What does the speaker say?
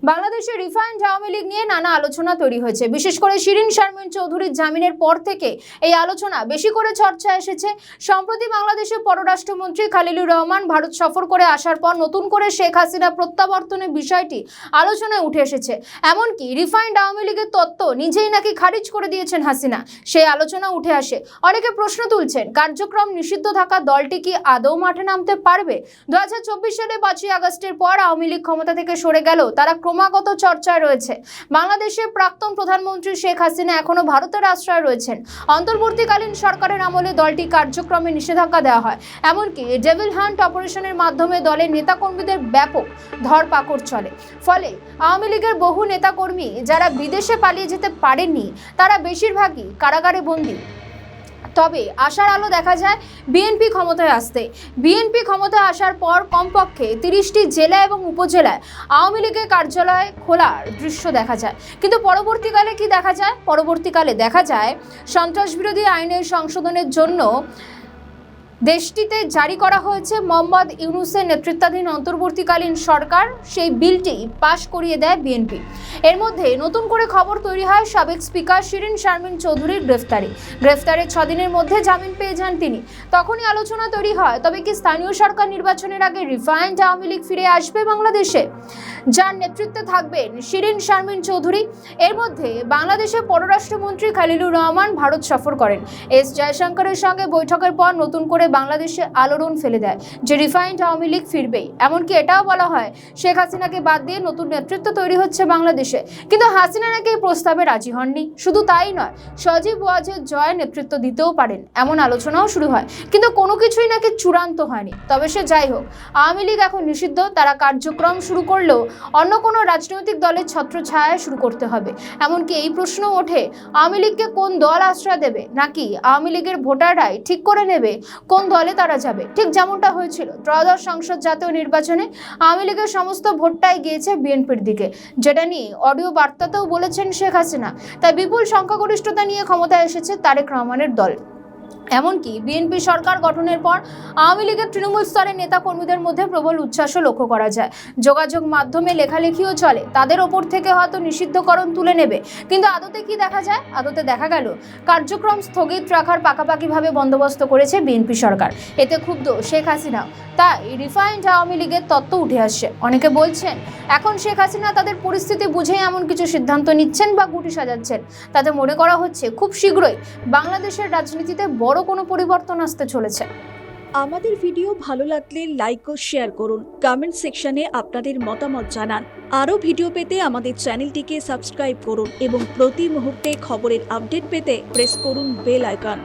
বাংলাদেশে রিফাইন্ড আওয়ামী লীগ নিয়ে নানা আলোচনা তৈরি হয়েছে। বিশেষ করে শিরিন শারমিন চৌধুরীর জামিনের পর থেকে এই আলোচনা বেশি করে চর্চায় এসেছে। সম্প্রতি বাংলাদেশের পররাষ্ট্রমন্ত্রী খলিলুর রহমান ভারত সফর করে আসার পর নতুন করে শেখ হাসিনা প্রত্যাবর্তনের বিষয়টি আলোচনায় উঠে এসেছে। এমনকি রিফাইন্ড আওয়ামী লীগের তত্ত্ব নিজেই নাকি খারিজ করে দিয়েছেন হাসিনা, সেই আলোচনা উঠে আসে। অনেকে প্রশ্ন তুলছেন, কার্যক্রম নিষিদ্ধ থাকা দলটি কি আদৌ মাঠে নামতে পারবে? 2024 সালে 5ই আগস্টের পর আওয়ামী লীগ ক্ষমতা থেকে সরে গেল, তারা ক্রমাগত চর্চায় রয়েছে। বাংলাদেশের প্রাক্তন প্রধানমন্ত্রী শেখ হাসিনা এখনো ভারতের আশ্রয় রয়েছেন। অন্তর্বর্তীকালীন সরকারের আমলে দলটি কার্যক্রমে নিষেধাজ্ঞা দেওয়া হয়। এমনকি ডেভিল হান্ট অপারেশনের মাধ্যমে দলের নেতাকর্মীদের ব্যাপক ধরপাকড় চলে। ফলে আওয়ামী লীগের বহু নেতাকর্মী যারা বিদেশে পালিয়ে যেতে পারেননি, তারা বেশিরভাগই কারাগারে বন্দী। তবে আশার আলো দেখা যায় বিএনপি ক্ষমতায় আসতে। বিএনপি ক্ষমতায় আসার পর কমপক্ষে 30টি জেলা এবং উপজেলায় আওয়ামী লীগের কার্যালয় খোলার দৃশ্য দেখা যায়। কিন্তু পরবর্তীকালে কি দেখা যায়? পরবর্তীকালে দেখা যায় সন্ত্রাসবিরোধী আইনের সংশোধনের জন্য দেশটিতে জারি করা হয়েছে মোহাম্মদ ইউনূসের নেতৃত্বাধীন অন্তর্বর্তীকালীন সরকার। সেই বিলটি পাশ করিয়ে দেয় বিএনপি। এর মধ্যে নতুন করে খবর তৈরি হয় সাবেক স্পিকার শিরিন শারমিন চৌধুরীর গ্রেফতারের 6 দিনের মধ্যে জামিন পেয়ে যান তিনি। তখনই আলোচনা তৈরি হয়, তবে কি স্থানীয় সরকার নির্বাচনের আগে রিফাইন্ড আওয়ামী লীগ ফিরে আসবে বাংলাদেশে, যার নেতৃত্বে থাকবেন শিরিন শারমিন চৌধুরী? এর মধ্যে বাংলাদেশের পররাষ্ট্রমন্ত্রী খলিলুর রহমান ভারত সফর করেন। এস জয়শঙ্করের সঙ্গে বৈঠকের পর নতুন করে বাংলাদেশে আলোড়ন ফেলে দেয় যে রিফাইন্ড আওয়ামী লীগ ফিরবেই। এমনকি এটাও বলা হয় শেখ হাসিনাকে বাদ দিয়ে নতুন নেতৃত্ব তৈরি হচ্ছে বাংলাদেশে। কিন্তু হাসিনা নাকি এই প্রস্তাবে রাজি হননি। শুধু তাই নয়, সজীব ওয়াজেদ জয় নেতৃত্ব দিতেও পারেন, এমন আলোচনাও শুরু হয়। কিন্তু কোনো কিছুই নাকি চূড়ান্ত হয়নি। তবে সে যাই হোক, আওয়ামী লীগ এখন নিষিদ্ধ। তারা কার্যক্রম শুরু করলেও অন্য কোনো রাজনৈতিক দলের ছত্রছায়ায় শুরু করতে হবে। এমনকি এই প্রশ্ন ওঠে, আওয়ামী লীগকে কোন দল আশ্রয় দেবে, নাকি আওয়ামী লীগের ভোটাররাই ঠিক করে নেবে কোন দলে তারা যাবে? ঠিক যেমনটা হয়েছিল ত্রয়োদশ সংসদ জাতীয় নির্বাচনে, আওয়ামী লীগের সমস্ত ভোটটাই গিয়েছে বিএনপির দিকে, যেটা নিয়ে অডিও বার্তাতেও বলেছেন শেখ হাসিনা। তাই বিপুল সংখ্যাগরিষ্ঠতা নিয়ে ক্ষমতায় এসেছে তারেক রহমানের দল। এমনকি বিএনপি সরকার গঠনের পর আওয়ামী লীগের তৃণমূল স্তরের নেতাকর্মীদের মধ্যে প্রবল উচ্ছ্বাসও লক্ষ্য করা যায়। যোগাযোগ মাধ্যমে লেখালেখিও চলে, তাদের ওপর থেকে হয়তো নিষিদ্ধকরণ তুলে নেবে। কিন্তু আদতে কি দেখা যায়? আদতে দেখা গেল কার্যক্রম স্থগিত রাখার পাকাপাকিভাবে বন্দোবস্ত করেছে বিএনপি সরকার। এতে ক্ষুব্ধ শেখ হাসিনা। তাই রিফাইন্ড আওয়ামী লীগের তত্ত্ব উঠে আসছে। অনেকে বলছেন এখন শেখ হাসিনা তাদের পরিস্থিতি বুঝেই এমন কিছু সিদ্ধান্ত নিচ্ছেন বা গুটি সাজাচ্ছেন। তাতে মনে করা হচ্ছে খুব শীঘ্রই বাংলাদেশের রাজনীতিতে বড় কোনো পরিবর্তন আসতে চলেছে। আমাদের ভিডিও ভালো লাগলে লাইক ও শেয়ার করুন। কমেন্ট সেকশনে আপনাদের মতামত জানান। আরও ভিডিও পেতে আমাদের চ্যানেলটিকে সাবস্ক্রাইব করুন এবং প্রতি মুহূর্তে খবরের আপডেট পেতে প্রেস করুন বেল আইকন।